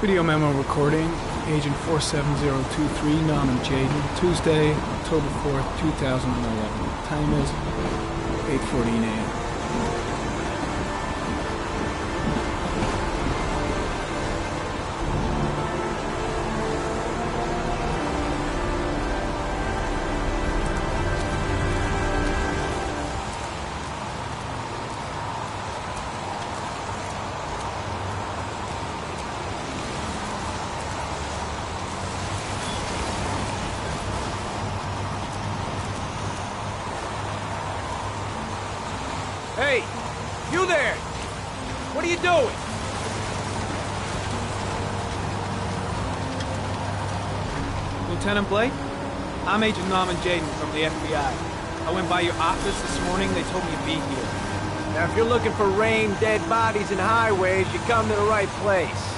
Video memo recording, Agent 47023, Norman Jayden, Tuesday, October 4th, 2011. Time is 8:14 a.m. Hey, you there! What are you doing? Lieutenant Blake? I'm Agent Norman Jayden from the FBI. I went by your office this morning. They told me to be here. Now, if you're looking for rain, dead bodies, and highways, you come to the right place.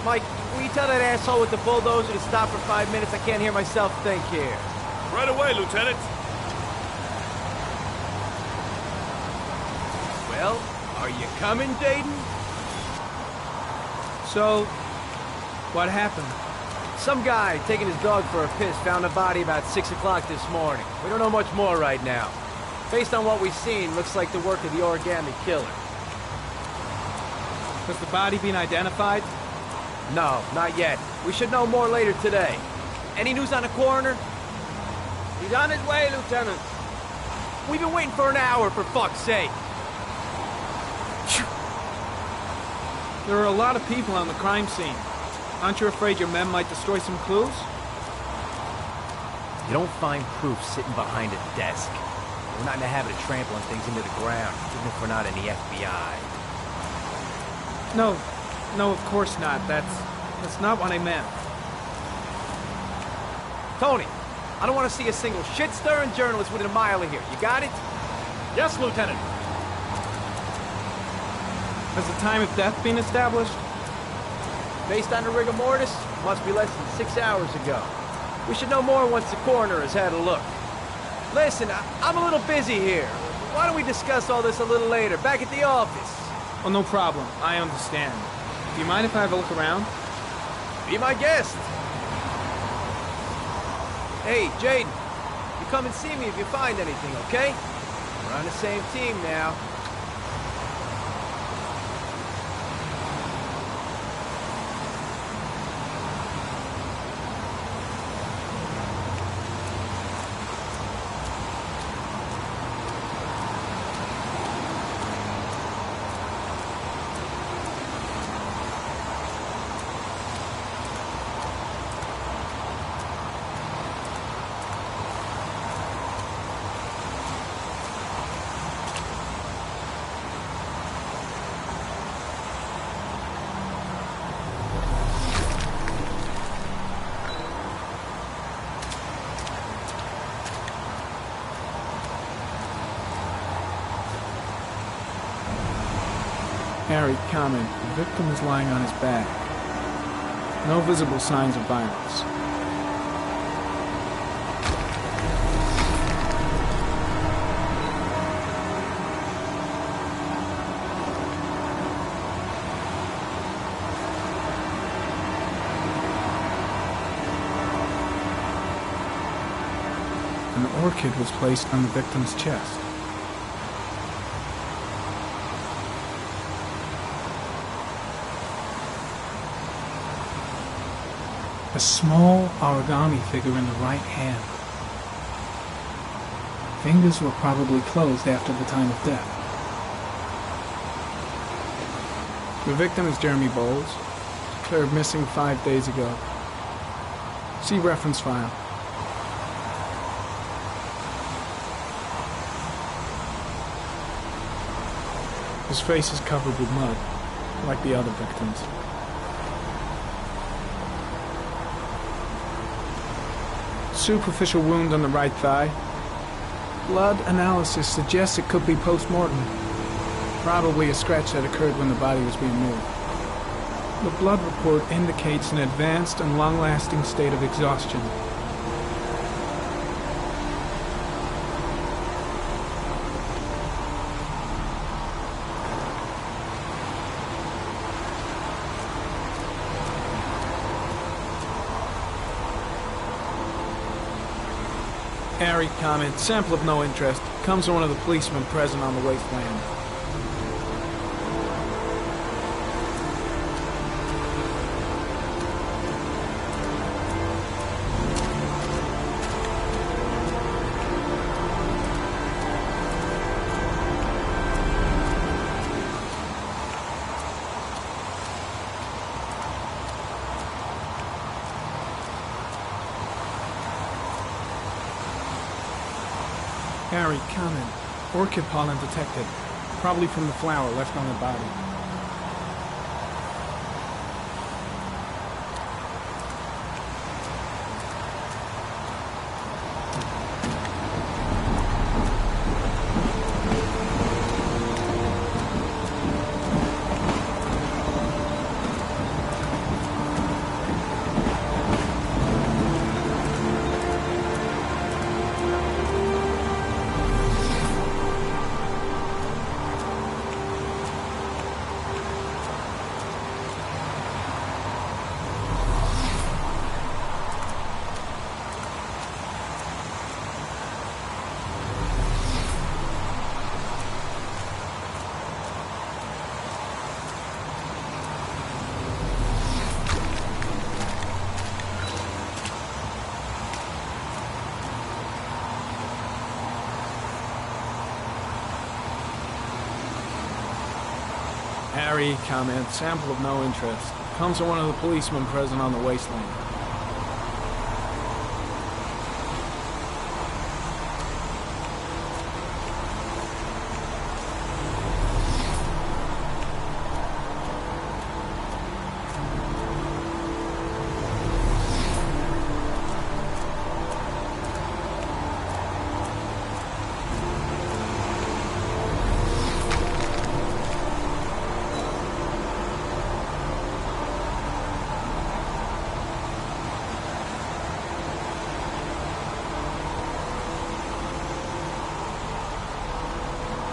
Mike, will you tell that asshole with the bulldozer to stop for 5 minutes? I can't hear myself think here. Right away, Lieutenant. Well, are you coming, Jayden? So, what happened? Some guy taking his dog for a piss found a body about 6 o'clock this morning. We don't know much more right now. Based on what we've seen, looks like the work of the origami killer. Has the body been identified? No, not yet. We should know more later today. Any news on the coroner? He's on his way, Lieutenant. We've been waiting for an hour, for fuck's sake. There are a lot of people on the crime scene. Aren't you afraid your men might destroy some clues? You don't find proof sitting behind a desk. We're not in the habit of trampling things into the ground, even if we're not in the FBI. No, of course not. That's not what I meant. Tony, I don't want to see a single shit-stirring journalist within a mile of here. You got it? Yes, Lieutenant. Has the time of death been established? Based on the rigor mortis, must be less than 6 hours ago. We should know more once the coroner has had a look. Listen, I'm a little busy here. Why don't we discuss all this a little later, back at the office? Oh, no problem. I understand. Do you mind if I have a look around? Be my guest. Hey, Jayden, you come and see me if you find anything, okay? We're on the same team now. Harry, comment. The victim is lying on his back. No visible signs of violence. An orchid was placed on the victim's chest. A small origami figure in the right hand. Fingers were probably closed after the time of death. The victim is Jeremy Bowles, declared missing 5 days ago. See reference file. His face is covered with mud, like the other victims. Superficial wound on the right thigh. Blood analysis suggests it could be post-mortem. Probably a scratch that occurred when the body was being moved. The blood report indicates an advanced and long-lasting state of exhaustion. Harry comment, sample of no interest. Comes from one of the policemen present on the wasteland. Harry, comment. Orchid pollen detected. Probably from the flower left on the body. Harry, comment, sample of no interest. Comes from one of the policemen present on the wasteland.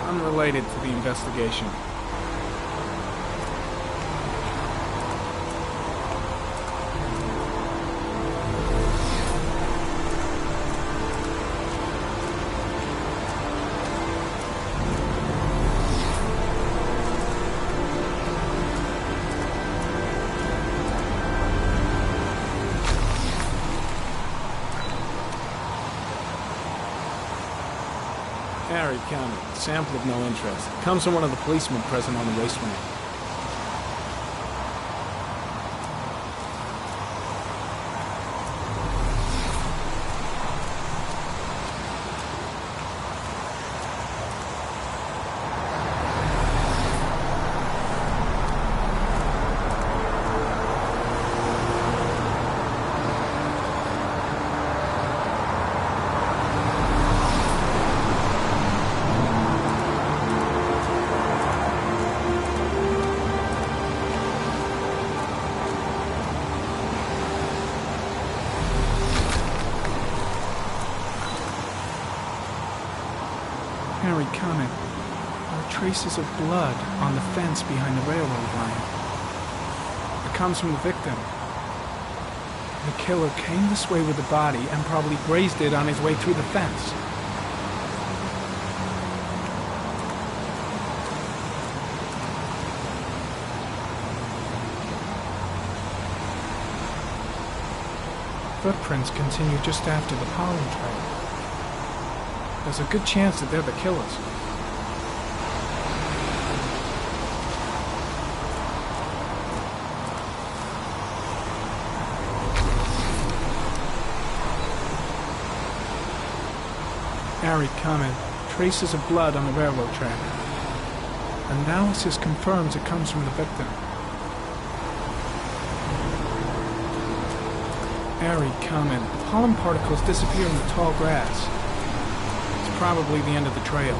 Unrelated to the investigation. Harry County, sample of no interest. Comes from one of the policemen present on the wasteland. Harry Connick, there are traces of blood on the fence behind the railroad line. It comes from the victim. The killer came this way with the body and probably grazed it on his way through the fence. Footprints continue just after the pollen trail. There's a good chance that they're the killers. Harry comment, traces of blood on the railroad track. Analysis confirms it comes from the victim. Harry comment, pollen particles disappear in the tall grass. Probably the end of the trail.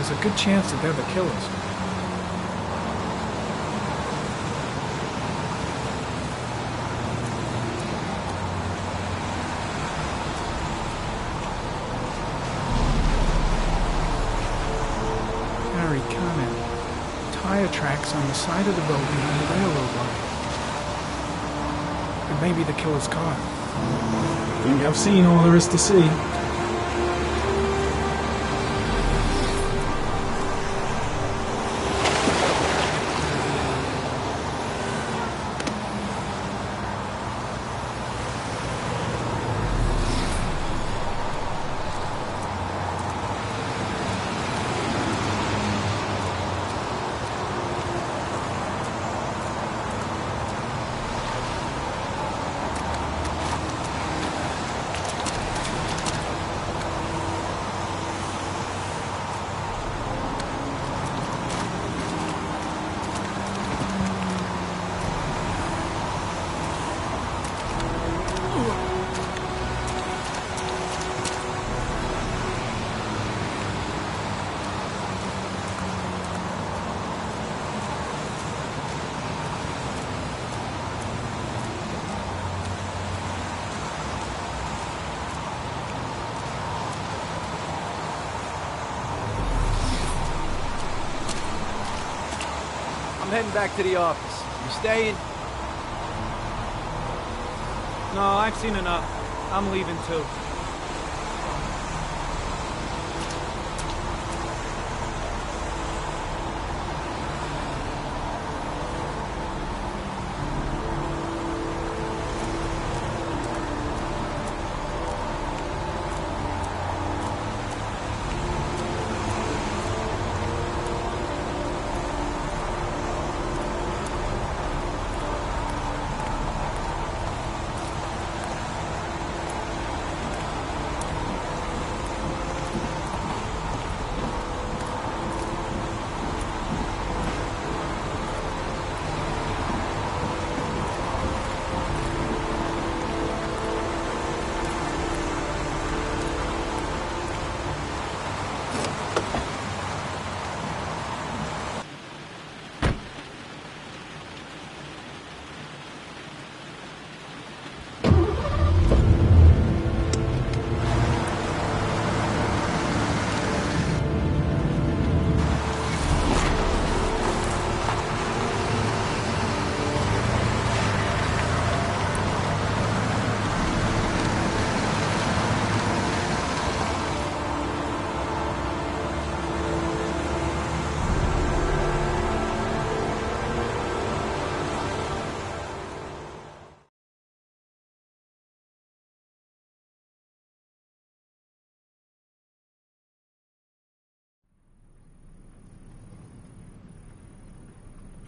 There's a good chance that they're the killers. Harry, comment. Tire tracks on the side of the road behind the railroad line. It may be the killer's car. Think I've seen all there is to see. I'm heading back to the office. You staying? No, I've seen enough. I'm leaving too.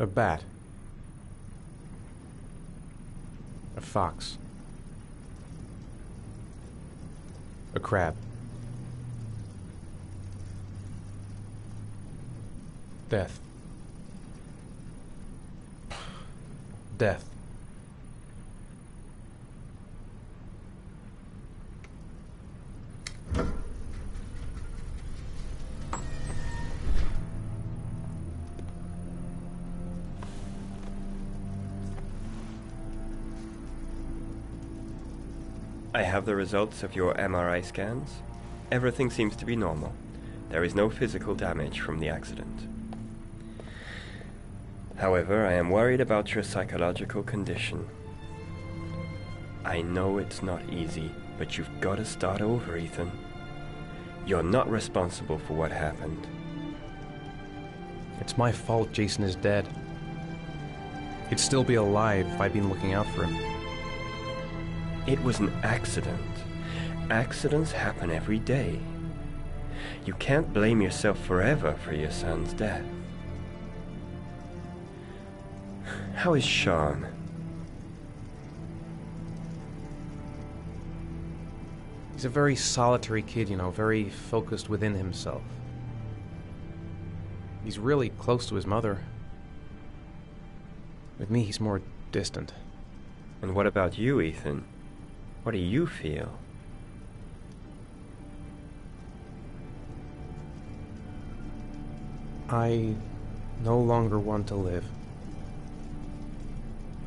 A bat. A fox. A crab. Death. Death. I have the results of your MRI scans. Everything seems to be normal. There is no physical damage from the accident. However, I am worried about your psychological condition. I know it's not easy, but you've got to start over, Ethan. You're not responsible for what happened. It's my fault Jason is dead. He'd still be alive if I'd been looking out for him. It was an accident. Accidents happen every day. You can't blame yourself forever for your son's death. How is Sean? He's a very solitary kid, you know, very focused within himself. He's really close to his mother. With me, he's more distant. And what about you, Ethan? What do you feel? I no longer want to live.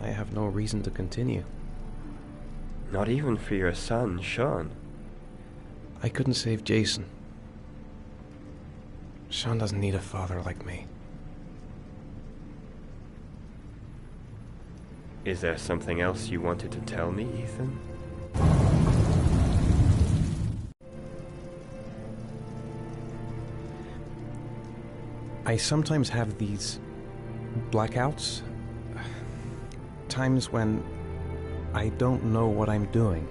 I have no reason to continue. Not even for your son, Sean. I couldn't save Jason. Sean doesn't need a father like me. Is there something else you wanted to tell me, Ethan? I sometimes have these blackouts. Times when I don't know what I'm doing.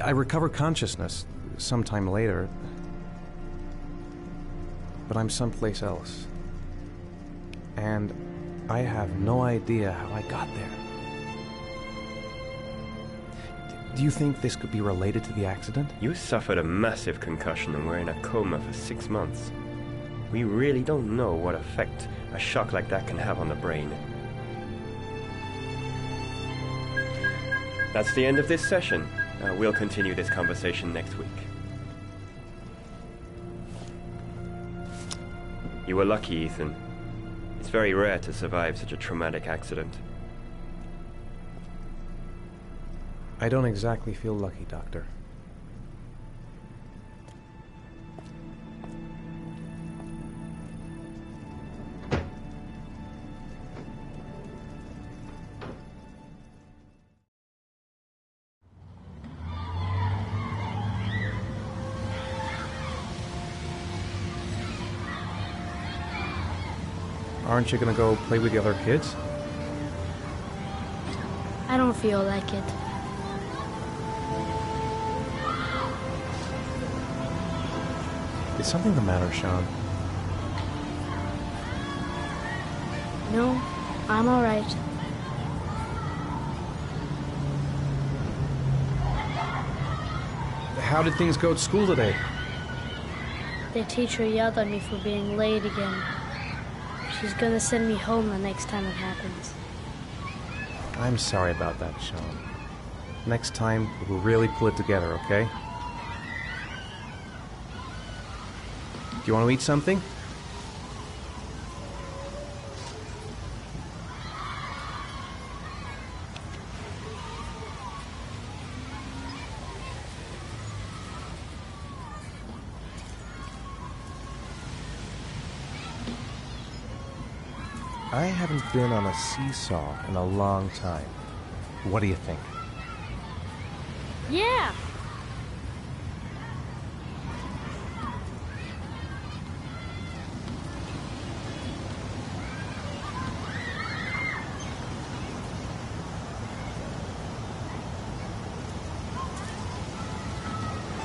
I recover consciousness sometime later, but I'm someplace else. And I have no idea how I got there. Do you think this could be related to the accident? You suffered a massive concussion and were in a coma for 6 months. We really don't know what effect a shock like that can have on the brain. That's the end of this session. We'll continue this conversation next week. You were lucky, Ethan. It's very rare to survive such a traumatic accident. I don't exactly feel lucky, Doctor. Aren't you gonna go play with the other kids? I don't feel like it. Is something the matter, Sean? No, I'm all right. How did things go at school today? The teacher yelled at me for being late again. She's gonna send me home the next time it happens. I'm sorry about that, Sean. Next time, we'll really pull it together, okay? Do you want to eat something? I haven't been on a seesaw in a long time. What do you think? Yeah!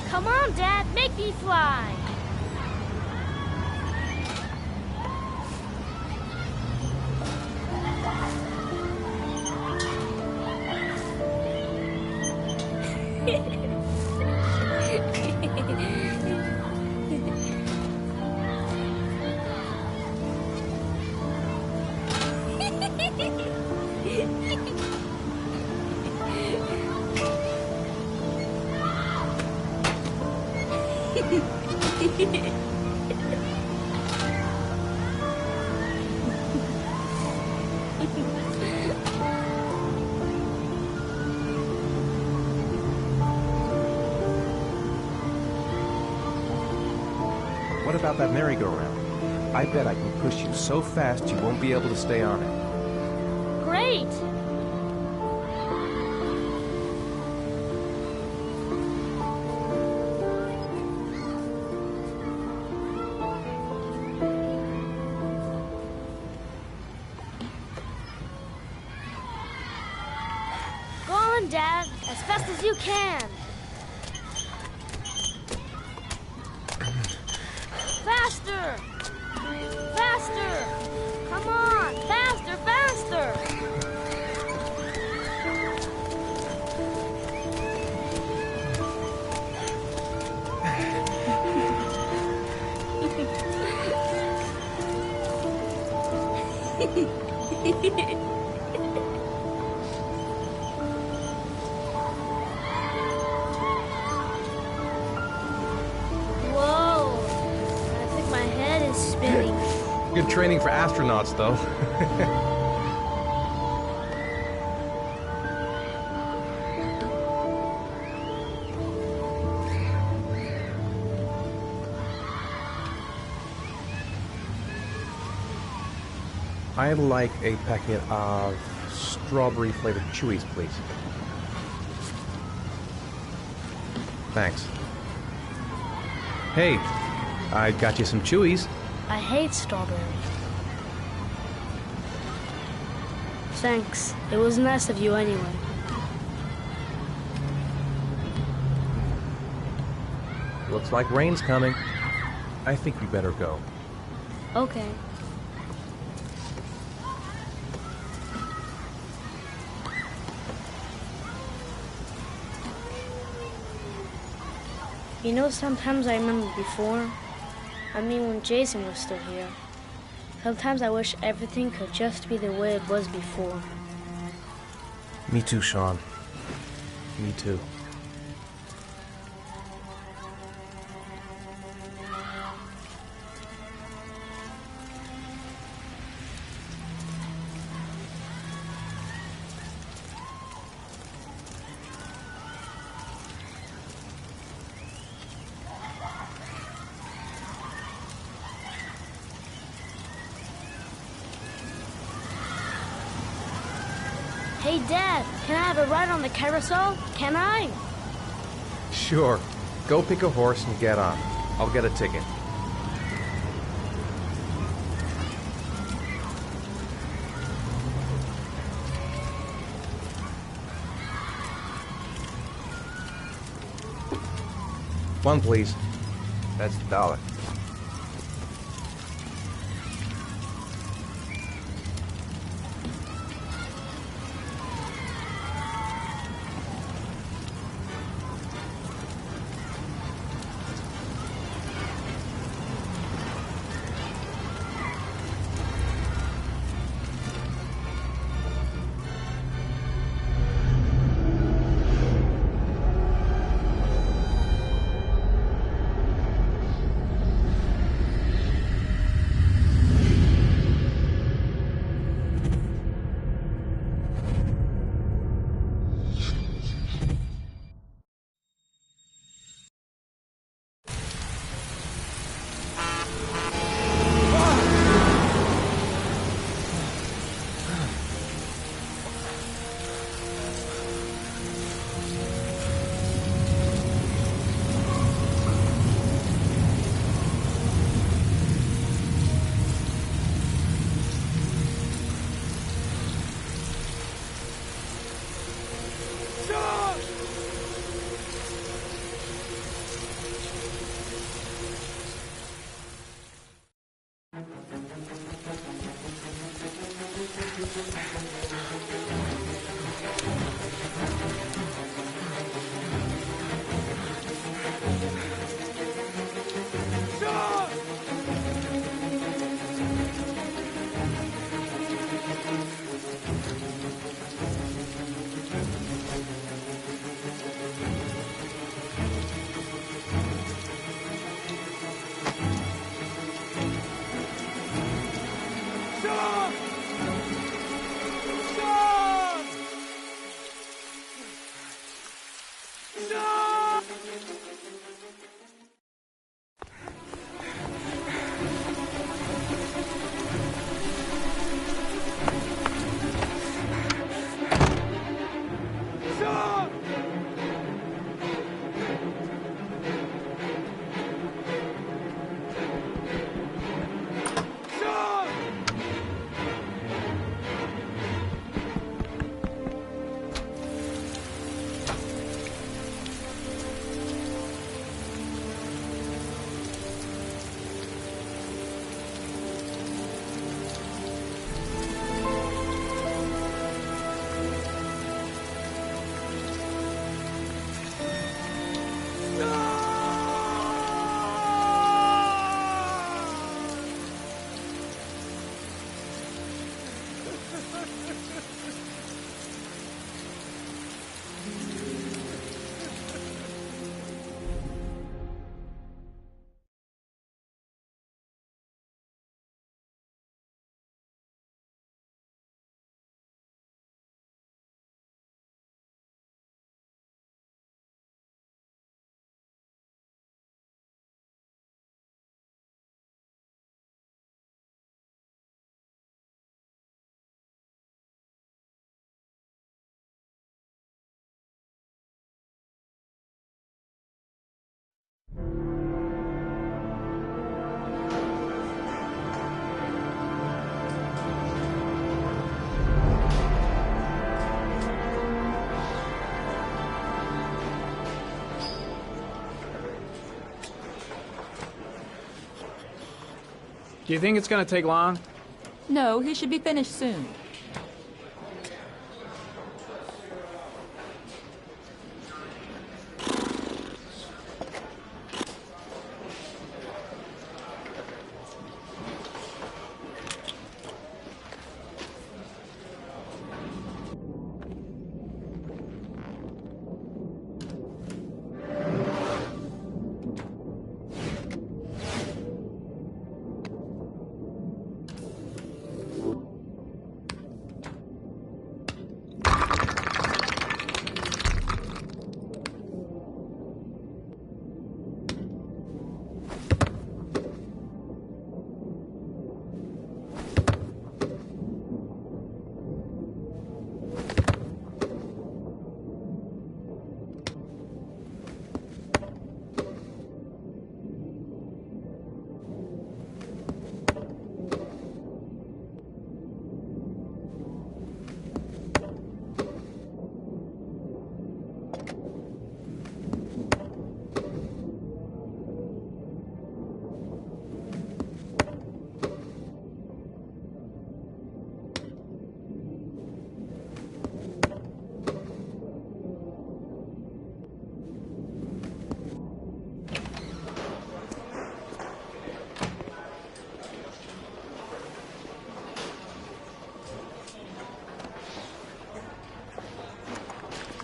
Come on, Dad, make me fly! What about that merry-go-round? I bet I can push you so fast you won't be able to stay on it. Great! on, Dad. As fast as you can. Faster! Faster! Come on! Faster, faster! Whoa! I think my head is spinning. Good training for astronauts, though. I'd like a packet of strawberry-flavored Chewies, please. Thanks. Hey, I got you some Chewies. I hate strawberries. Thanks. It was nice of you anyway. Looks like rain's coming. I think you better go. Okay. You know, sometimes I remember before. I mean, when Jason was still here. Sometimes I wish everything could just be the way it was before. Me too, Sean. Me too. Hey, Dad, can I have a ride on the carousel? Can I? Sure. Go pick a horse and get on. I'll get a ticket. One, please. That's $1. Do you think it's gonna take long? No, he should be finished soon.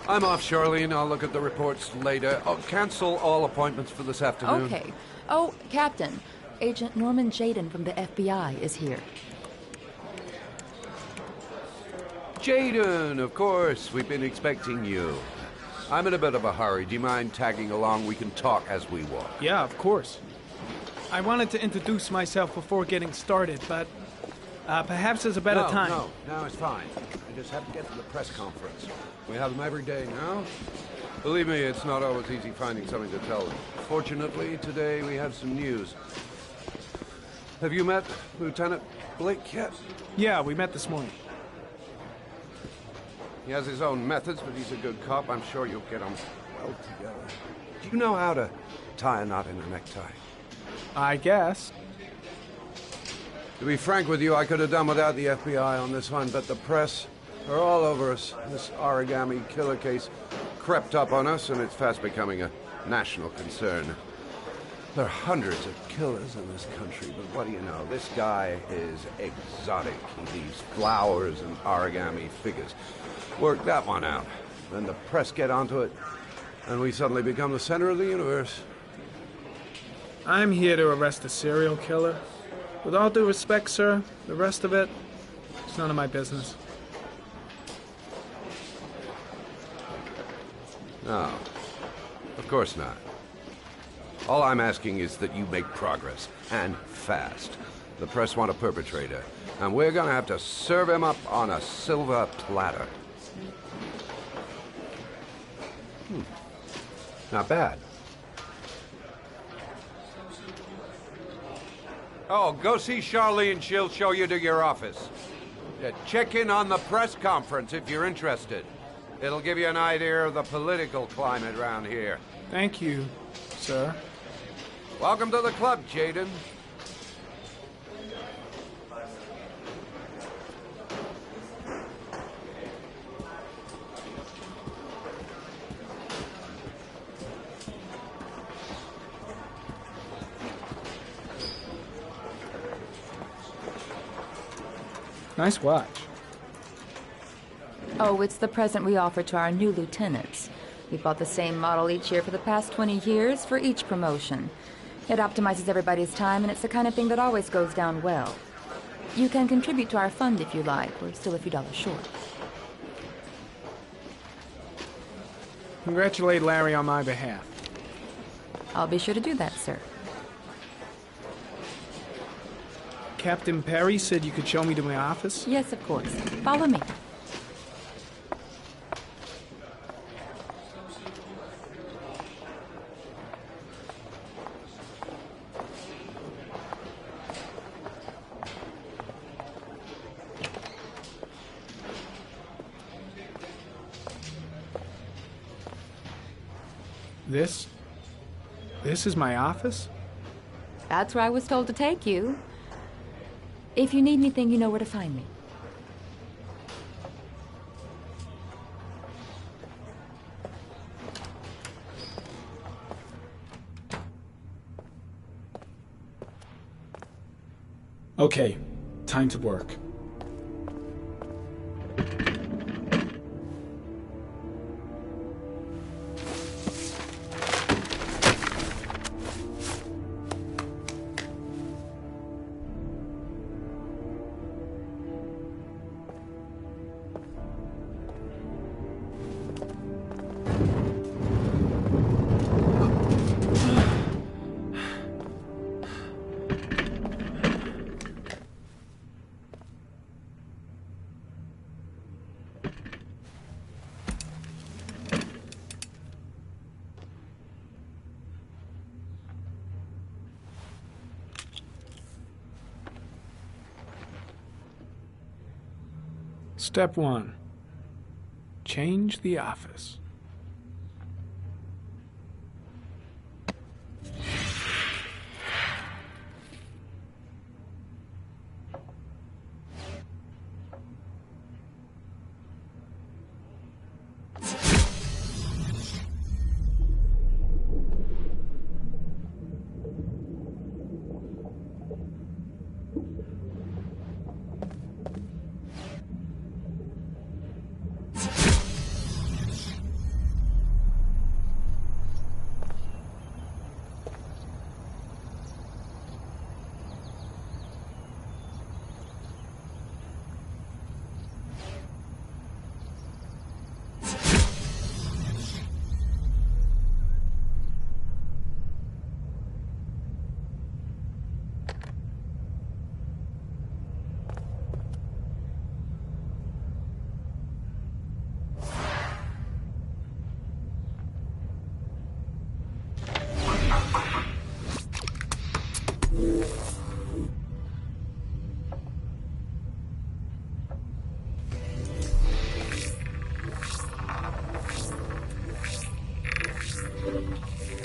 I'm off, Charlene. I'll look at the reports later. I'll cancel all appointments for this afternoon. Okay. Oh, Captain. Agent Norman Jayden from the FBI is here. Jayden, of course. We've been expecting you. I'm in a bit of a hurry. Do you mind tagging along? We can talk as we walk. Yeah, of course. I wanted to introduce myself before getting started, but perhaps there's a better time. No, it's fine. I just have to get to the press conference. We have them every day now. Believe me, it's not always easy finding something to tell them. Fortunately, today we have some news. Have you met Lieutenant Blake yet? Yeah, we met this morning. He has his own methods, but he's a good cop. I'm sure you'll get on well together. Do you know how to tie a knot in a necktie? I guess. To be frank with you, I could have done without the FBI on this one, but the press are all over us. This origami killer case crept up on us, and it's fast becoming a national concern. There are hundreds of killers in this country, but what do you know? This guy is exotic. He leaves flowers and origami figures. Work that one out. Then the press get onto it, and we suddenly become the center of the universe. I'm here to arrest a serial killer. With all due respect, sir, the rest of it, it's none of my business. No, of course not. All I'm asking is that you make progress, and fast. The press want a perpetrator, and we're gonna have to serve him up on a silver platter. Not bad. Oh, go see Charlene. She'll show you to your office. Yeah, check in on the press conference if you're interested. It'll give you an idea of the political climate around here. Thank you, sir. Welcome to the club, Jayden. Nice watch. Oh, it's the present we offer to our new lieutenants. We've bought the same model each year for the past 20 years for each promotion. It optimizes everybody's time, and it's the kind of thing that always goes down well. You can contribute to our fund if you like. We're still a few dollars short. Congratulate Larry on my behalf. I'll be sure to do that, sir. Captain Perry said you could show me to my office? Yes, of course. Follow me. This is my office? That's where I was told to take you. If you need anything, you know where to find me. Okay, time to work. Step 1. Change the office.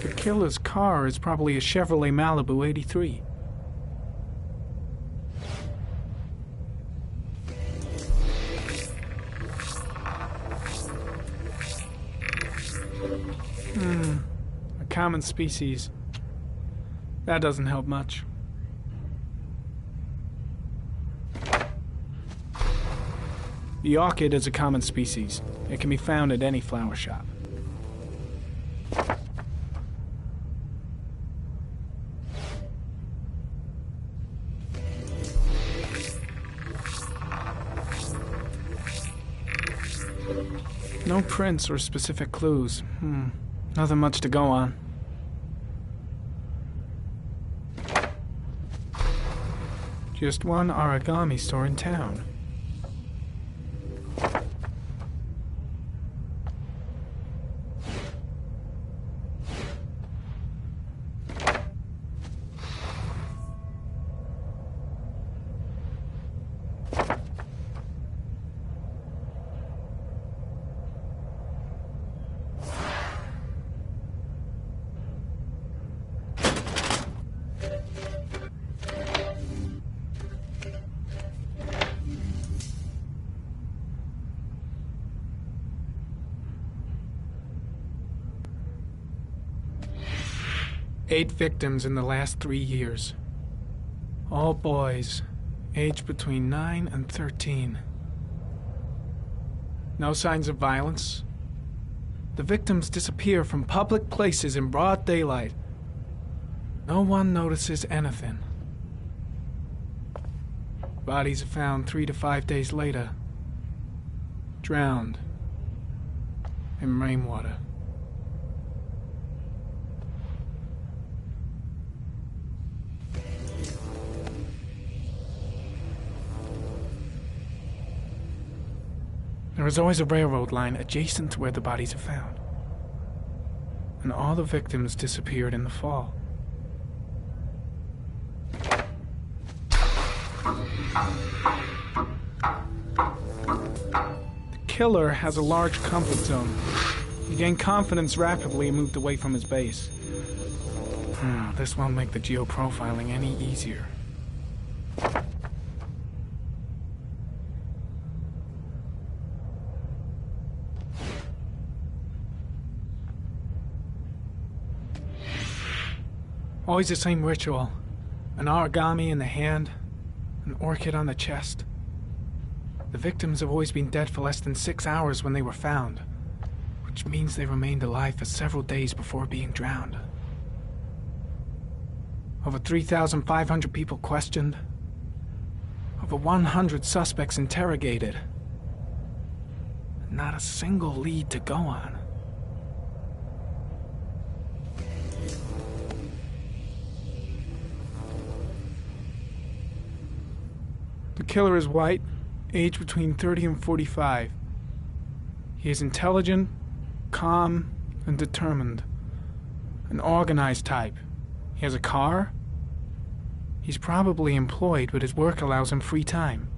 The killer's car is probably a Chevrolet Malibu 83. A common species. That doesn't help much. The orchid is a common species. It can be found at any flower shop. No prints or specific clues. Nothing much to go on. Just one origami store in town. Eight victims in the last 3 years. All boys, aged between 9 and 13. No signs of violence. The victims disappear from public places in broad daylight. No one notices anything. Bodies are found 3 to 5 days later. Drowned in rainwater. There is always a railroad line adjacent to where the bodies are found. And all the victims disappeared in the fall. The killer has a large comfort zone. He gained confidence rapidly and moved away from his base. This won't make the geoprofiling any easier. Always the same ritual. An origami in the hand, an orchid on the chest. The victims have always been dead for less than 6 hours when they were found, which means they remained alive for several days before being drowned. Over 3,500 people questioned. Over 100 suspects interrogated. Not a single lead to go on. The killer is white, aged between 30 and 45. He is intelligent, calm, and determined. An organized type. He has a car. He's probably employed, but his work allows him free time.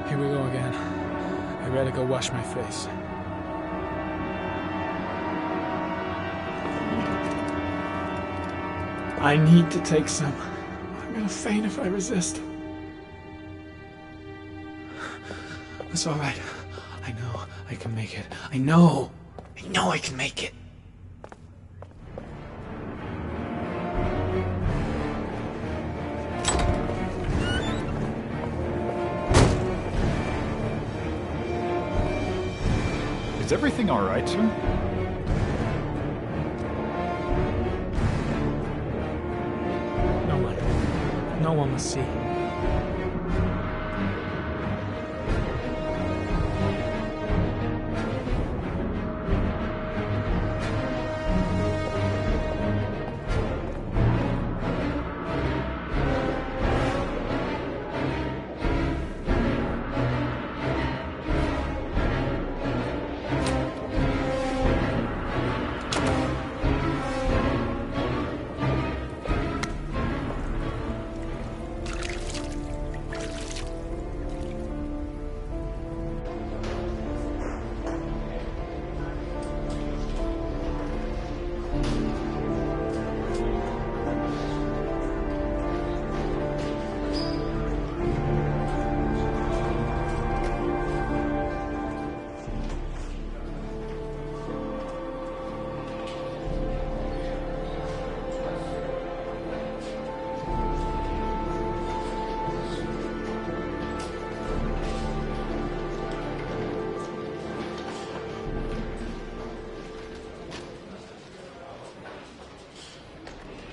Here we go again. I better go wash my face. I need to take some. I'm gonna faint if I resist. It's all right. I know I can make it. I know I can make it. Is everything all right, sir? No one will see.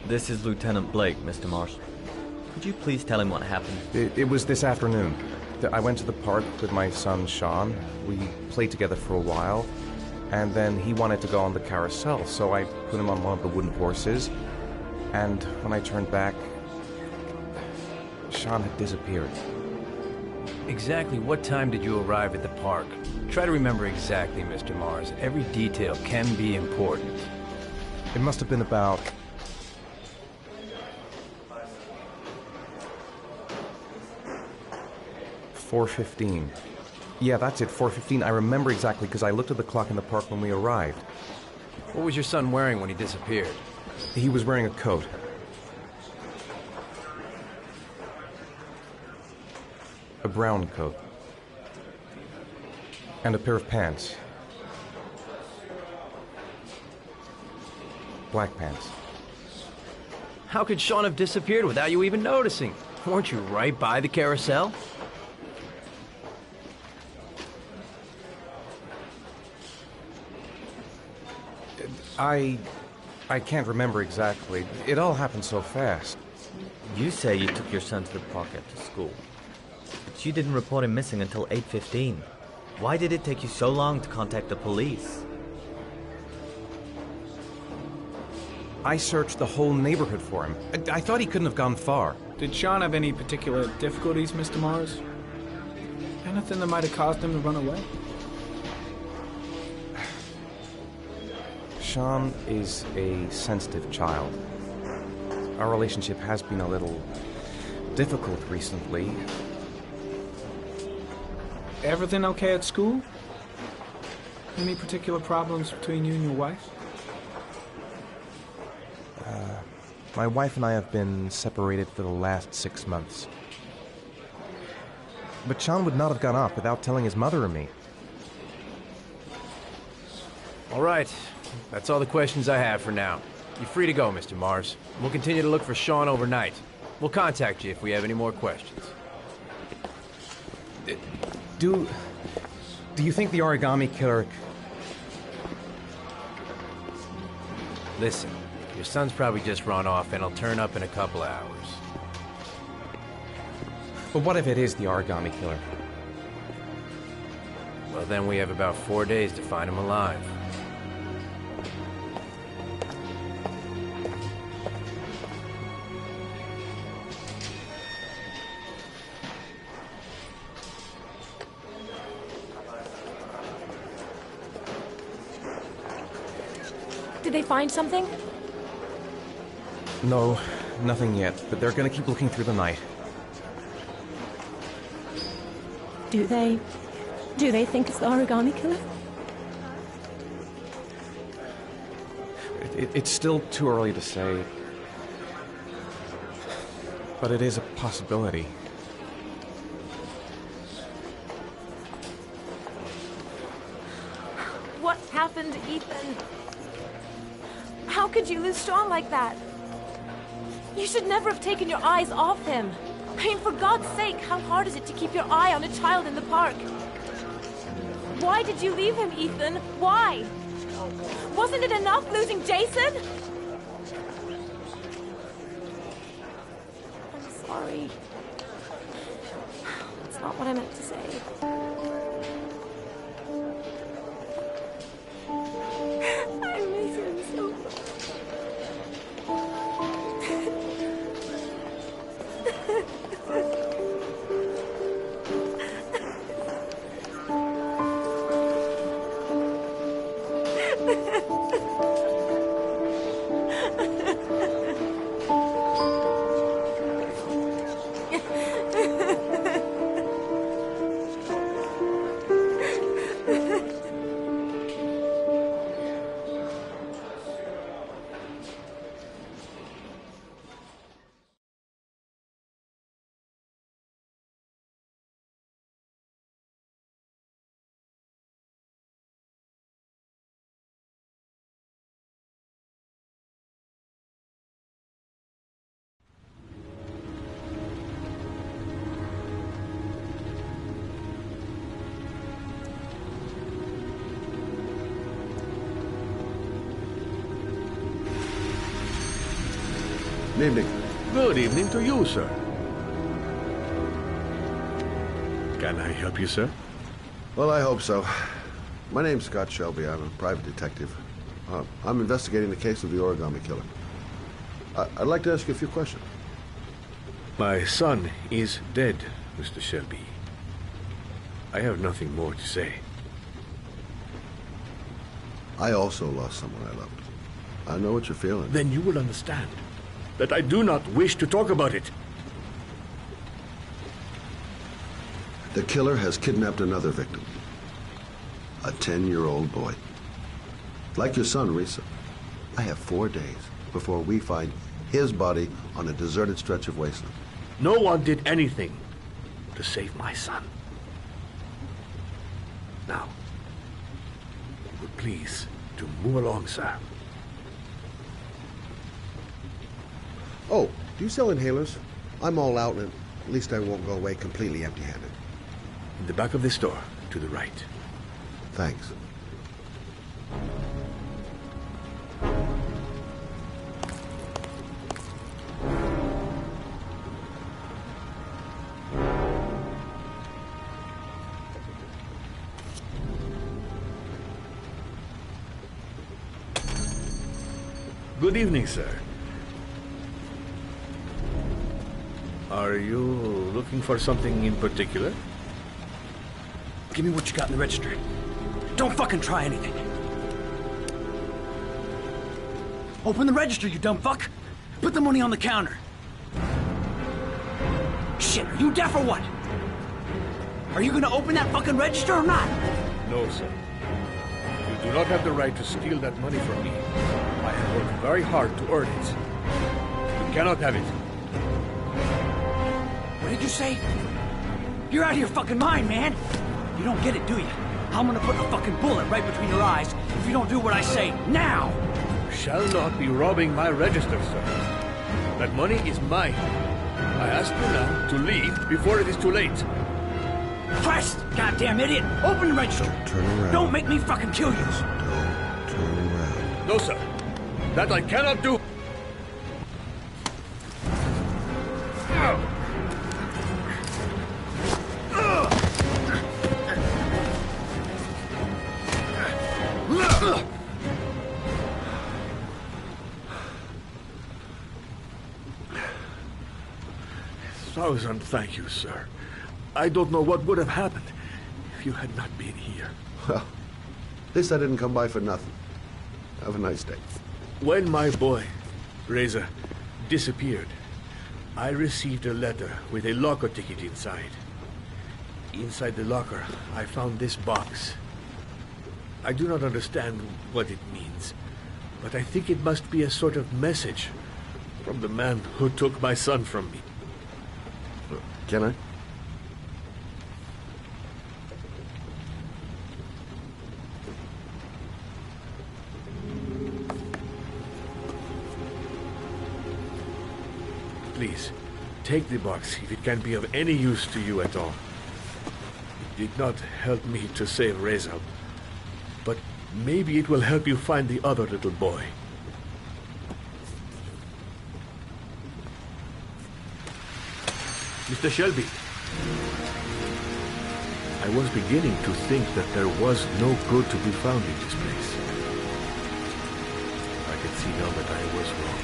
This is Lieutenant Blake, Mr. Marshall. Could you please tell him what happened? It was this afternoon. I went to the park with my son, Sean. We played together for a while, and then he wanted to go on the carousel, so I put him on one of the wooden horses, and when I turned back, Sean had disappeared. Exactly what time did you arrive at the park. Try to remember exactly, Mr. Mars. Every detail can be important. It must have been about... $4:15. Yeah, that's it, 4:15. I remember exactly because I looked at the clock in the park when we arrived. What was your son wearing when he disappeared? He was wearing a coat. A brown coat. And a pair of pants. Black pants. How could Sean have disappeared without you even noticing? Weren't you right by the carousel? I can't remember exactly. It all happened so fast. You say you took your son to the park after school, but you didn't report him missing until 8:15. Why did it take you so long to contact the police? I searched the whole neighborhood for him. I thought he couldn't have gone far. Did Sean have any particular difficulties, Mr. Mars? Anything that might have caused him to run away? Sean is a sensitive child. Our relationship has been a little difficult recently. Everything okay at school? Any particular problems between you and your wife? My wife and I have been separated for the last 6 months. But Sean would not have gone off without telling his mother or me. All right. That's all the questions I have for now. You're free to go, Mr. Mars. We'll continue to look for Sean overnight. We'll contact you if we have any more questions. Do you think the origami killer... Listen, your son's probably just run off and he'll turn up in a couple of hours. But what if it is the origami killer? Well, then we have about 4 days to find him alive. Did they find something? No, nothing yet, but they're gonna keep looking through the night. Do they think it's the origami killer? It's still too early to say. But it is a possibility. What happened to Ethan? How could you lose Sean like that? You should never have taken your eyes off him. I mean, for God's sake, how hard is it to keep your eye on a child in the park? Why did you leave him, Ethan? Why? Wasn't it enough losing Jason? I'm sorry. That's not what I meant to say. I miss him so much. Good evening. Good evening to you, sir. Can I help you, sir? Well, I hope so. My name's Scott Shelby. I'm a private detective. I'm investigating the case of the origami killer. I'd like to ask you a few questions. My son is dead, Mr. Shelby. I have nothing more to say. I also lost someone I loved. I know what you're feeling. Then you will understand that I do not wish to talk about it. The killer has kidnapped another victim. A 10-year-old boy. Like your son, Risa. I have 4 days before we find his body on a deserted stretch of wasteland. No one did anything to save my son. Now, please, to move along, sir. Oh, do you sell inhalers? I'm all out, and at least I won't go away completely empty-handed. In the back of the store, to the right. Thanks. Good evening, sir. Are you looking for something in particular? Give me what you got in the register. Don't fucking try anything. Open the register, you dumb fuck. Put the money on the counter. Shit, are you deaf or what? Are you gonna open that fucking register or not? No, sir. You do not have the right to steal that money from me. I have worked very hard to earn it. You cannot have it. What did you say? You're out of your fucking mind, man. You don't get it, do you? I'm gonna put a fucking bullet right between your eyes if you don't do what I say now. You shall not be robbing my register, sir. That money is mine. I ask you now to leave before it is too late. Christ, goddamn idiot! Open the register. Turn around. Don't make me fucking kill you. Don't turn around. No, sir. That I cannot do. Thousand thank you, sir. I don't know what would have happened if you had not been here. Well, at least I didn't come by for nothing. Have a nice day. When my boy, Reza, disappeared, I received a letter with a locker ticket inside. Inside the locker, I found this box. I do not understand what it means, but I think it must be a sort of message from the man who took my son from me. Can I? Please, take the box if it can be of any use to you at all. It did not help me to save Reza, but maybe it will help you find the other little boy. Mr. Shelby, I was beginning to think that there was no good to be found in this place. I can see now that I was wrong.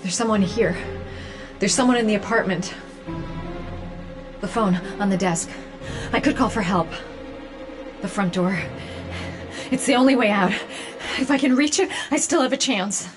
There's someone here. There's someone in the apartment. The phone on the desk. I could call for help. The front door. It's the only way out. If I can reach it, I still have a chance.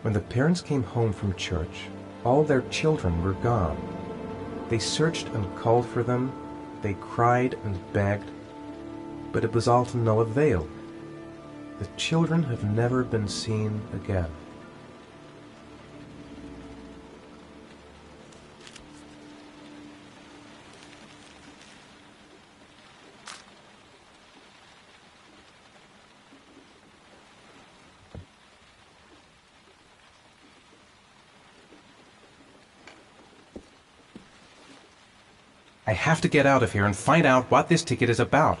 When the parents came home from church, all their children were gone. They searched and called for them, they cried and begged, but it was all to no avail. The children have never been seen again. I have to get out of here and find out what this ticket is about.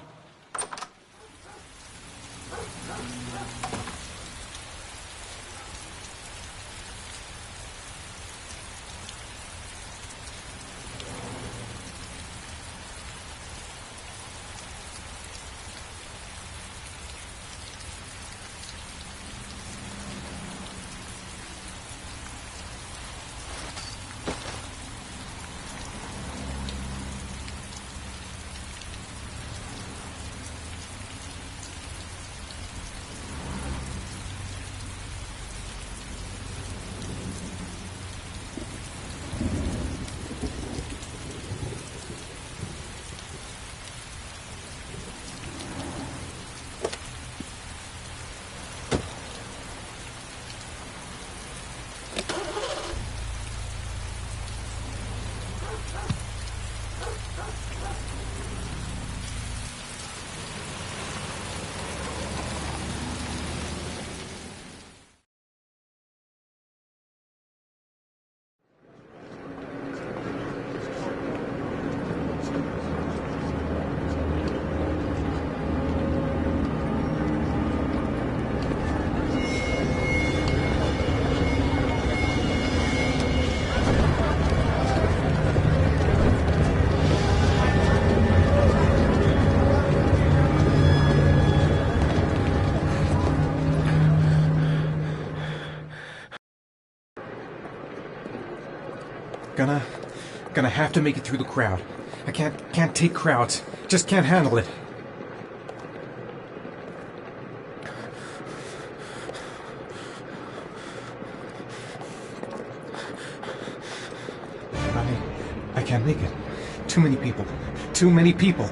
Gonna have to make it through the crowd. I can't take crowds. Just can't handle it. I can't make it. Too many people. Too many people.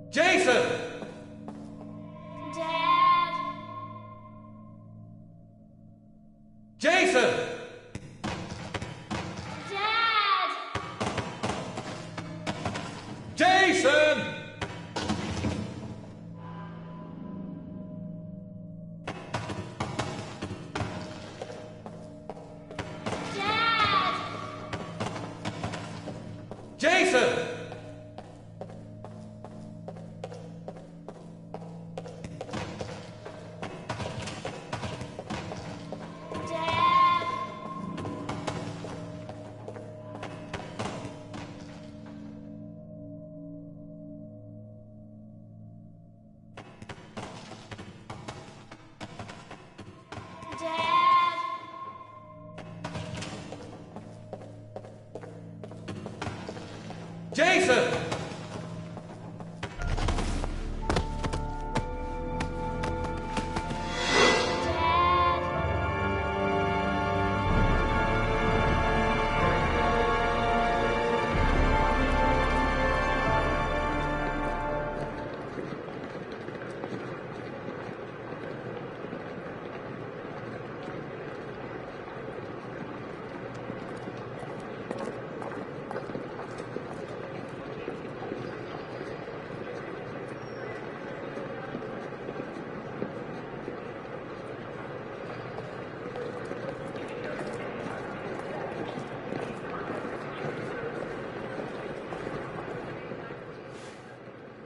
Jason! Dad! Jason! Dad! Jason! Dad! Jason! Jason!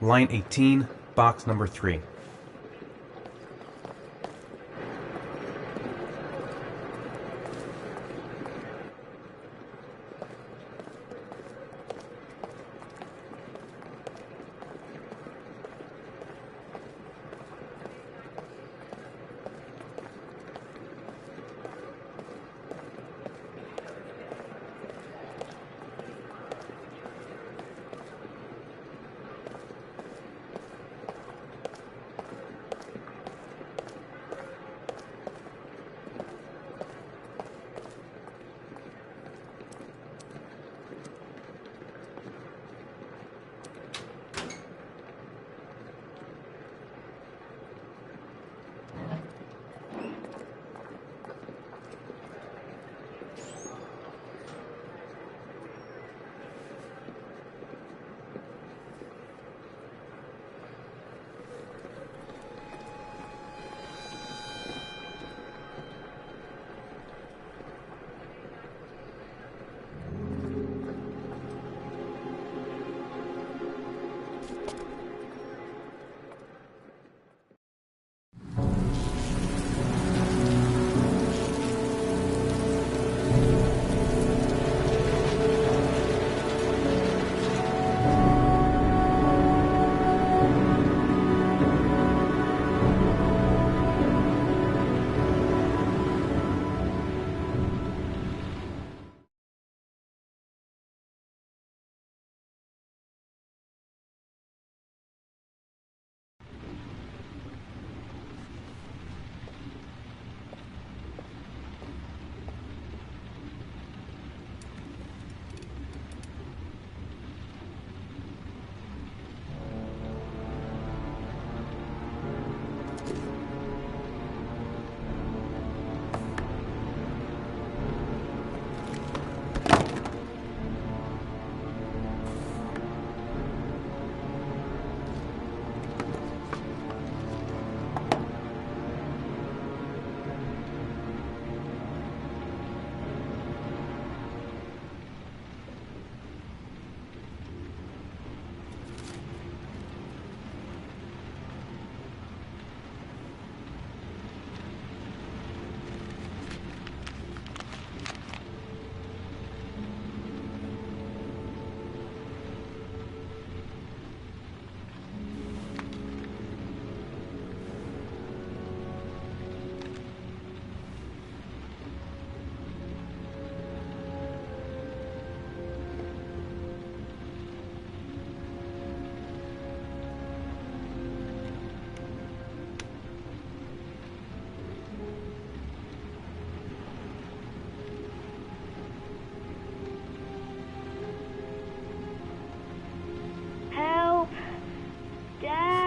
Line 18, box number 3.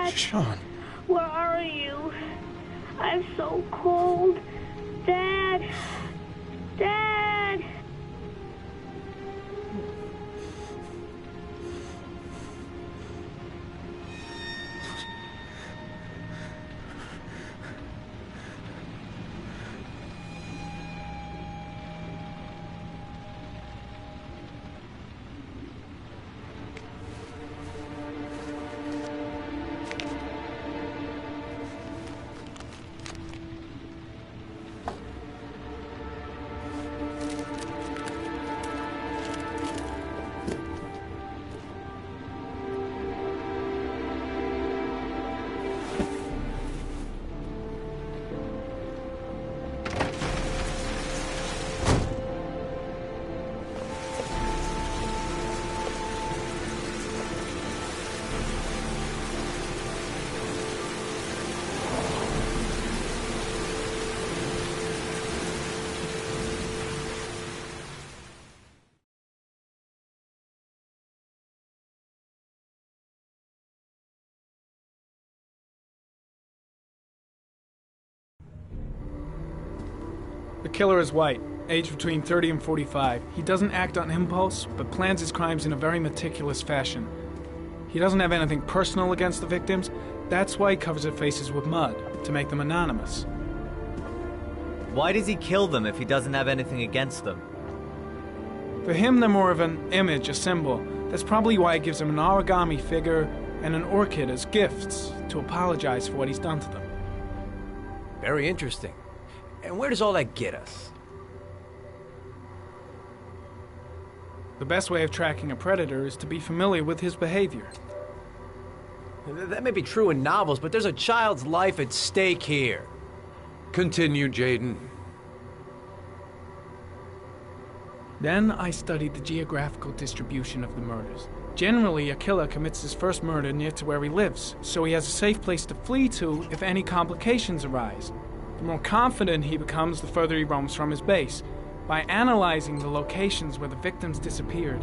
Dad? Sean. Where are you? I'm so cold. Dad! Dad! The killer is white, aged between 30 and 45. He doesn't act on impulse, but plans his crimes in a very meticulous fashion. He doesn't have anything personal against the victims. That's why he covers their faces with mud, to make them anonymous. Why does he kill them if he doesn't have anything against them? For him, they're more of an image, a symbol. That's probably why he gives them an origami figure and an orchid as gifts to apologize for what he's done to them. Very interesting. And where does all that get us? The best way of tracking a predator is to be familiar with his behavior. That may be true in novels, but there's a child's life at stake here. Continue, Jayden. Then I studied the geographical distribution of the murders. Generally, a killer commits his first murder near to where he lives, so he has a safe place to flee to if any complications arise. The more confident he becomes, the further he roams from his base. By analyzing the locations where the victims disappeared,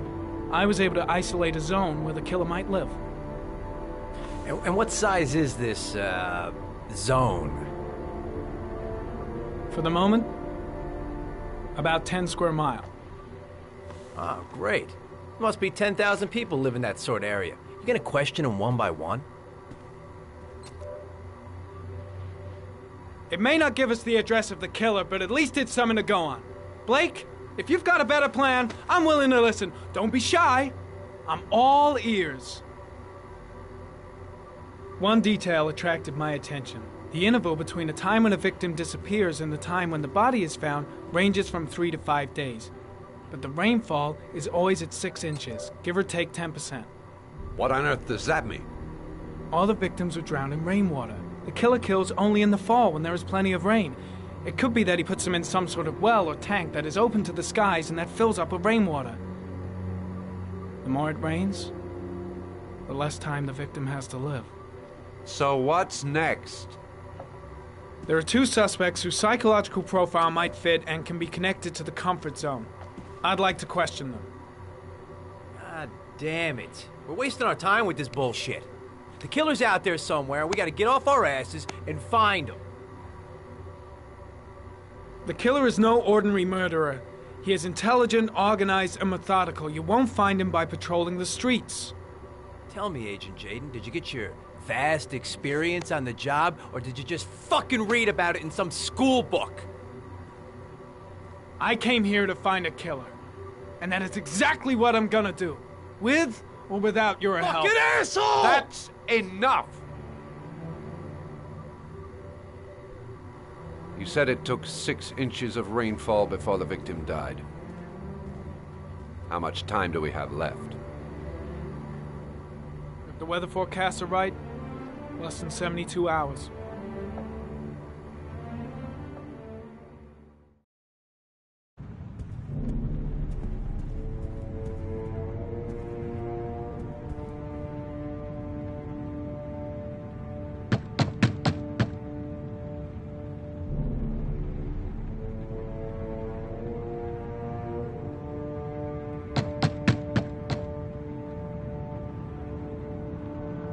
I was able to isolate a zone where the killer might live. And what size is this, zone? For the moment, about 10 square miles. Oh, great. Must be 10,000 people live in that sort of area. You gonna question them one by one? It may not give us the address of the killer, but at least it's something to go on. Blake, if you've got a better plan, I'm willing to listen. Don't be shy. I'm all ears. One detail attracted my attention. The interval between the time when a victim disappears and the time when the body is found ranges from 3 to 5 days. But the rainfall is always at 6 inches, give or take 10%. What on earth does that mean? All the victims were drowned in rainwater. The killer kills only in the fall when there is plenty of rain. It could be that he puts them in some sort of well or tank that is open to the skies and that fills up with rainwater. The more it rains, the less time the victim has to live. So what's next? There are 2 suspects whose psychological profile might fit and can be connected to the comfort zone. I'd like to question them. God damn it. We're wasting our time with this bullshit. The killer's out there somewhere, and we gotta get off our asses and find him. The killer is no ordinary murderer. He is intelligent, organized, and methodical. You won't find him by patrolling the streets. Tell me, Agent Jayden, did you get your vast experience on the job, or did you just fucking read about it in some school book? I came here to find a killer. And that is exactly what I'm gonna do. With or without your help. Fucking asshole! That's enough! You said it took 6 inches of rainfall before the victim died. How much time do we have left? If the weather forecasts are right, less than 72 hours.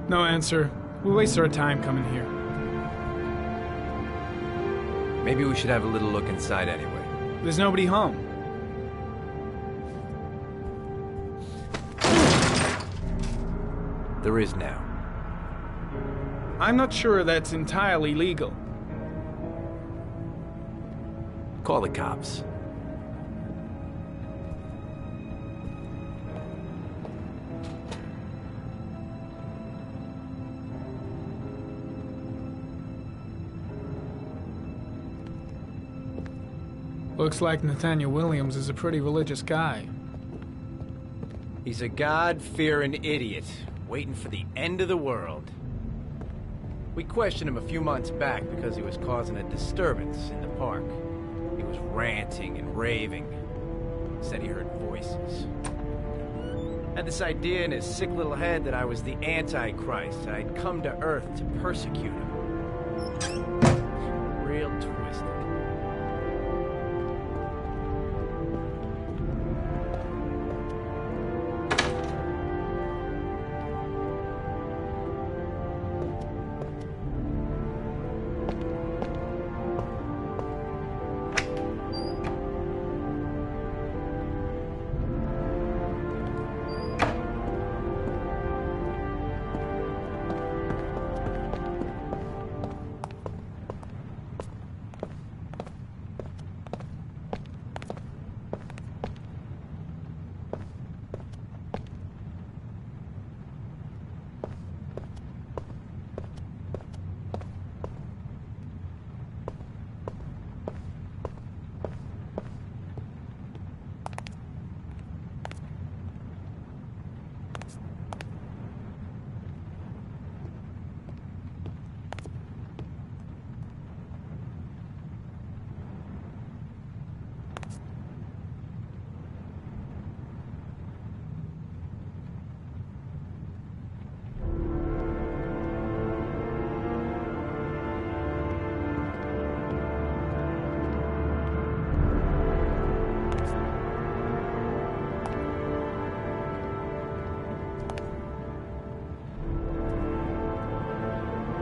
No answer. We wasted our time coming here. Maybe we should have a little look inside anyway. There's nobody home. There is now. I'm not sure that's entirely legal. Call the cops. Looks like Nathaniel Williams is a pretty religious guy. He's a God-fearing idiot, waiting for the end of the world. We questioned him a few months back because he was causing a disturbance in the park. He was ranting and raving. Said he heard voices. Had this idea in his sick little head that I was the Antichrist. I'd come to Earth to persecute him. Real twisted.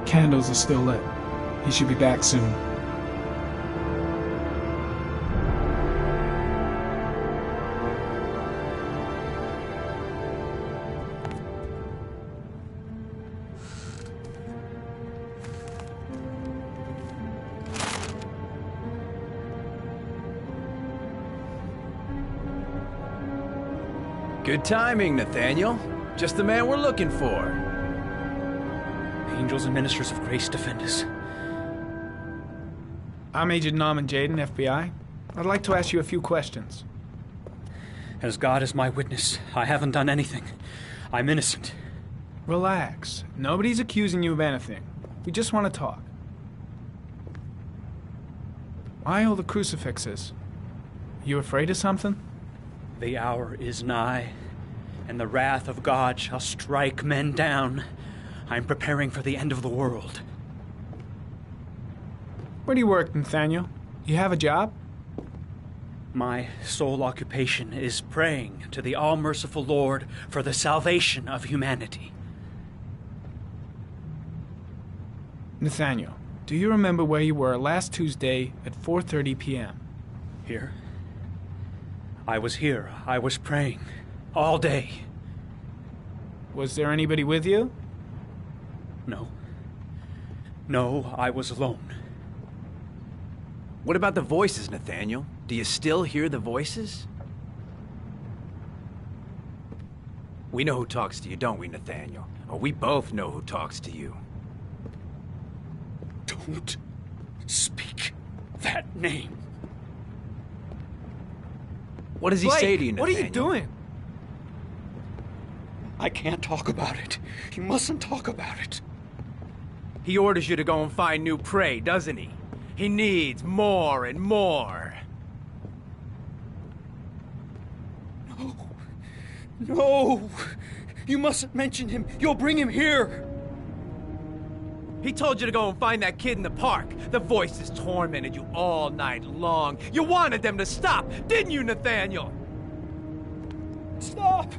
Candles are still lit. He should be back soon. Good timing, Nathaniel. Just the man we're looking for. Angels and ministers of grace defend us. I'm Agent Norman Jayden, FBI. I'd like to ask you a few questions. As God is my witness, I haven't done anything. I'm innocent. Relax. Nobody's accusing you of anything. We just want to talk. Why all the crucifixes? You afraid of something? The hour is nigh, and the wrath of God shall strike men down. I'm preparing for the end of the world. Where do you work, Nathaniel? You have a job? My sole occupation is praying to the all-merciful Lord for the salvation of humanity. Nathaniel, do you remember where you were last Tuesday at 4:30 p.m.? Here? I was here. I was praying. All day. Was there anybody with you? No. No, I was alone. What about the voices, Nathaniel? Do you still hear the voices? We know who talks to you, don't we, Nathaniel? Or we both know who talks to you. Don't speak that name. What does he say to you, Nathaniel? What are you doing? I can't talk about it. You mustn't talk about it. He orders you to go and find new prey, doesn't he? He needs more and more. No. No! You mustn't mention him. You'll bring him here. He told you to go and find that kid in the park. The voices tormented you all night long. You wanted them to stop, didn't you, Nathaniel? Stop!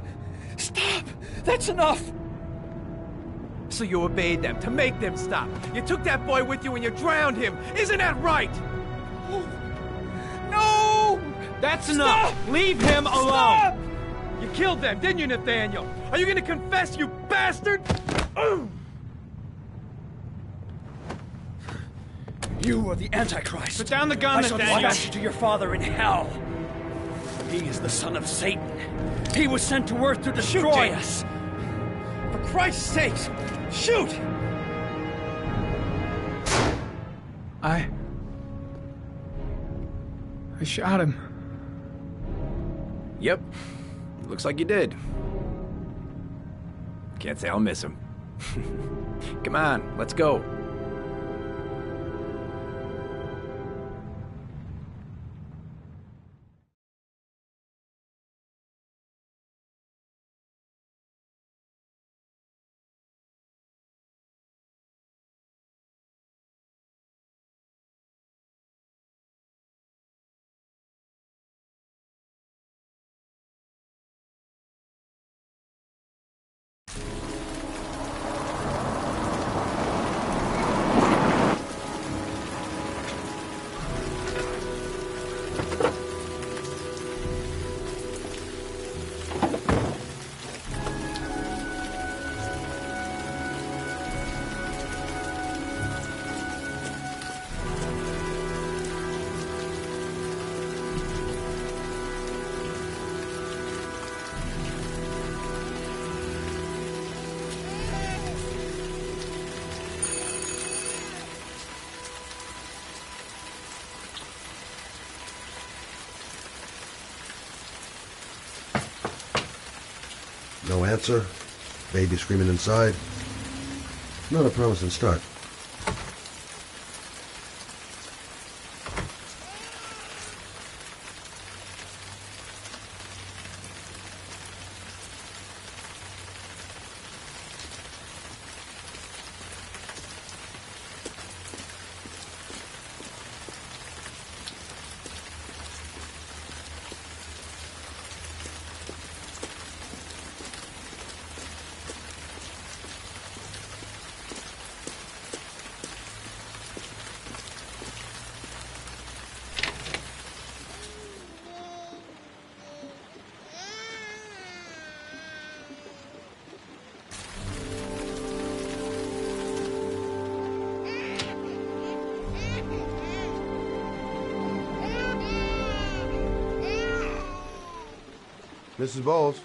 Stop! That's enough! So you obeyed them to make them stop. You took that boy with you and you drowned him. Isn't that right? No! That's enough! Leave him alone! Stop! You killed them, didn't you, Nathaniel? Are you gonna confess, you bastard? You are the Antichrist. Put down the gun, I shall Nathaniel. dispatch you to your father in hell. He is the son of Satan. He was sent to Earth to destroy us. For Christ's sake, shoot! I shot him. Yep. Looks like you did. Can't say I'll miss him. Come on, let's go. No answer. Baby screaming inside. Not a promising start. Mrs. Bowles?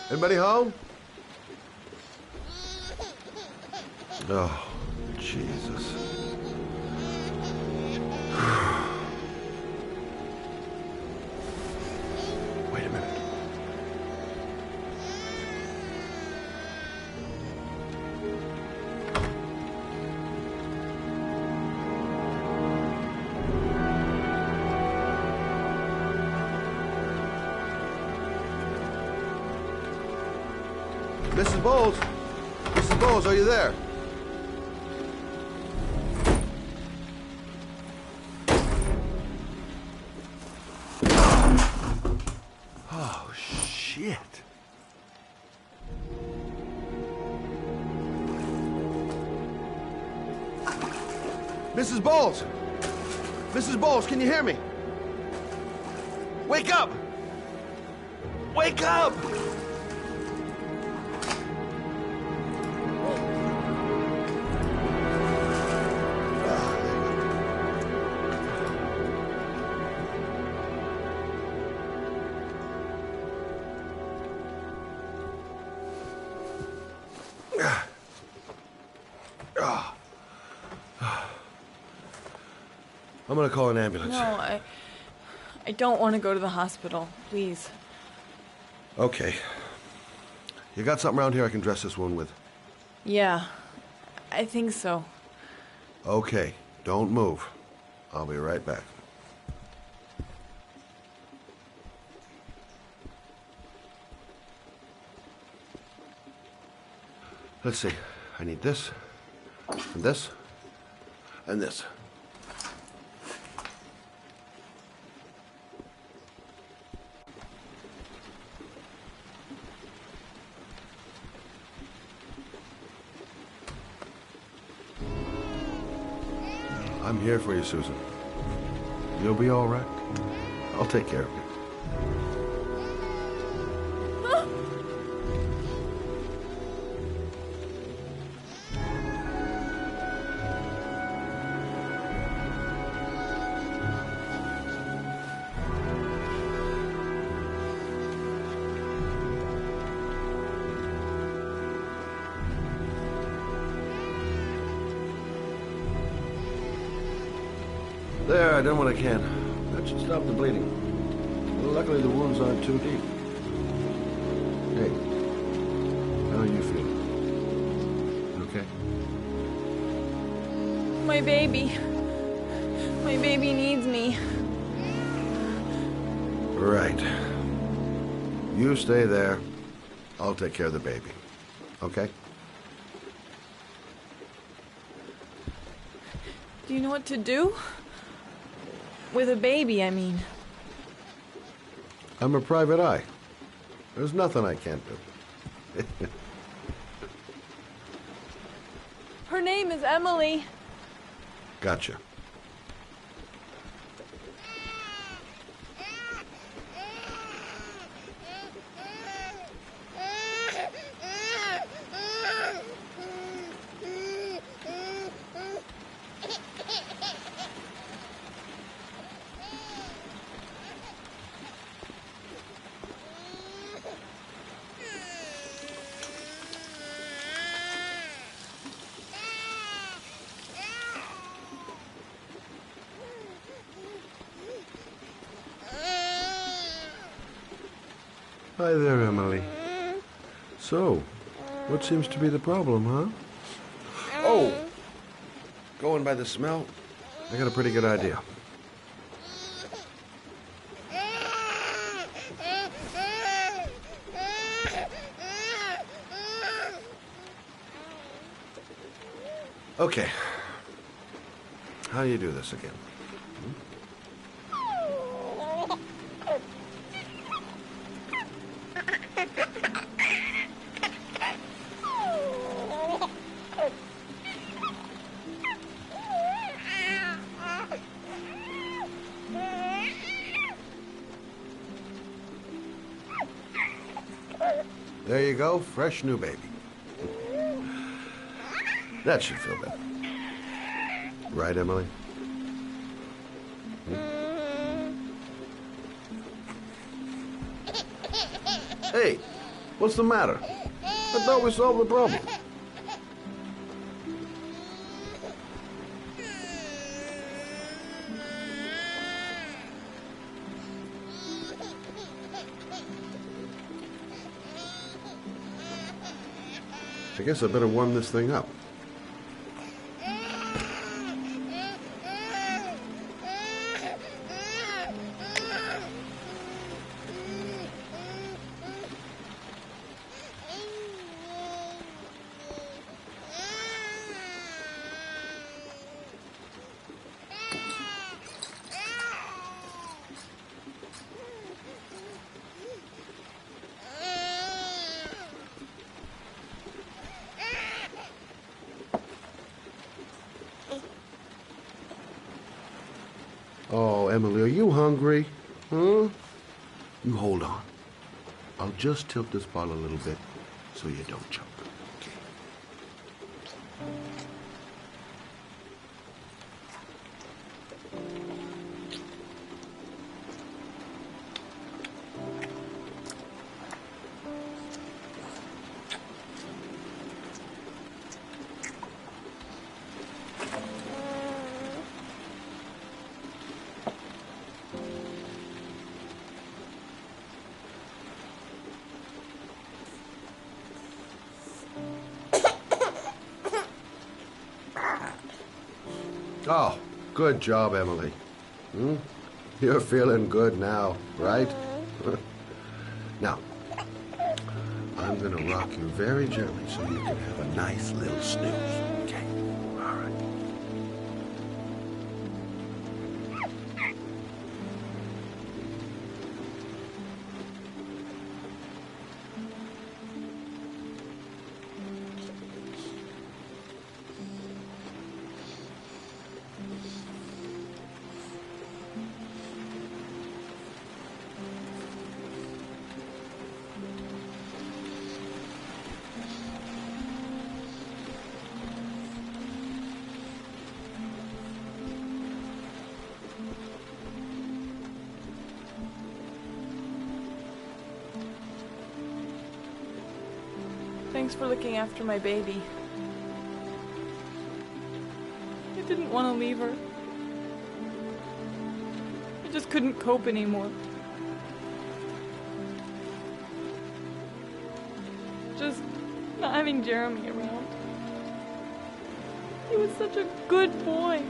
Anybody home? Oh, Jesus. Wait a minute. Mrs. Bowles? Mrs. Bowles, are you there? Oh, shit. Mrs. Bowles! Mrs. Bowles, can you hear me? Wake up! Wake up! I'm gonna call an ambulance. No, I don't want to go to the hospital. Please. Okay. You got something around here I can dress this wound with? Yeah, I think so. Okay, don't move. I'll be right back. Let's see. I need this, and this, and this. I'm here for you, Susan. You'll be all right. I'll take care of you. There, I done what I can. That should stop the bleeding. Well, luckily the wounds aren't too deep. Hey, how are you feeling? Okay? My baby. My baby needs me. Right. You stay there. I'll take care of the baby. Okay? Do you know what to do? With a baby, I mean. I'm a private eye. There's nothing I can't do. Her name is Emily. Gotcha. Hi there, Emily. So, what seems to be the problem, huh? Oh! Going by the smell, I got a pretty good idea. Okay. How do you do this again? There you go, fresh new baby. That should feel better. Right, Emily? Hey, what's the matter? I thought we solved the problem. I guess I better warm this thing up. Oh, Emily, are you hungry? Huh? You hold on. I'll just tilt this bottle a little bit so you don't choke. Oh, good job, Emily. You're feeling good now, right? Now, I'm gonna rock you very gently so you can have a nice little snooze, okay? All right. Thanks for looking after my baby. I didn't want to leave her. I just couldn't cope anymore. Just not having Jeremy around. He was such a good boy.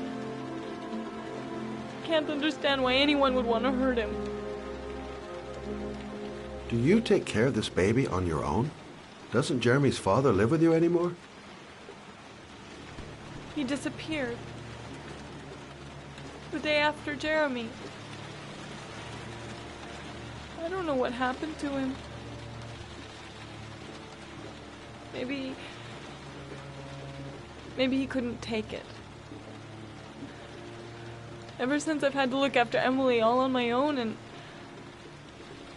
Can't understand why anyone would want to hurt him. Do you take care of this baby on your own? Doesn't Jeremy's father live with you anymore? He disappeared. The day after Jeremy. I don't know what happened to him. Maybe he couldn't take it. Ever since I've had to look after Emily all on my own, and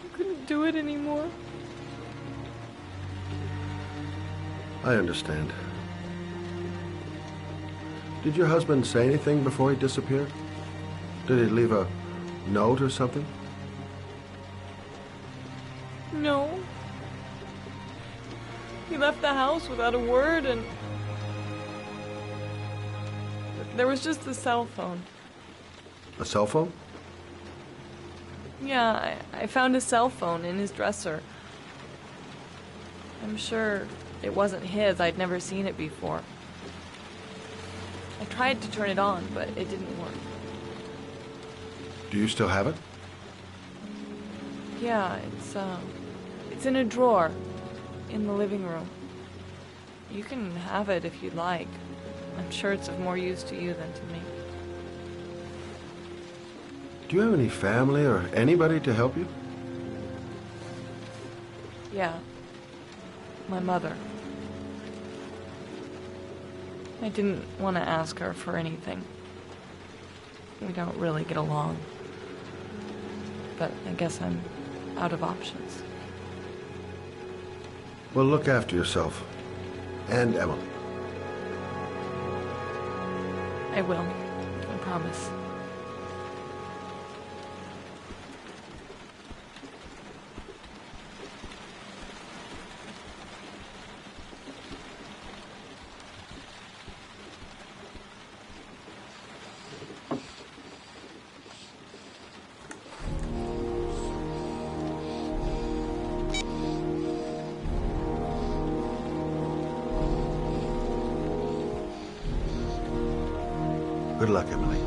I couldn't do it anymore. I understand. Did your husband say anything before he disappeared? Did he leave a note or something? No. He left the house without a word, and there was just a cell phone. A cell phone? Yeah, I found a cell phone in his dresser. I'm sure it wasn't his. I'd never seen it before. I tried to turn it on, but it didn't work. Do you still have it? Yeah, it's in a drawer in the living room. You can have it if you'd like. I'm sure it's of more use to you than to me. Do you have any family or anybody to help you? Yeah. My mother. I didn't want to ask her for anything. We don't really get along. But I guess I'm out of options. Well, look after yourself. And Emily. I will. I promise. Good luck, Emily.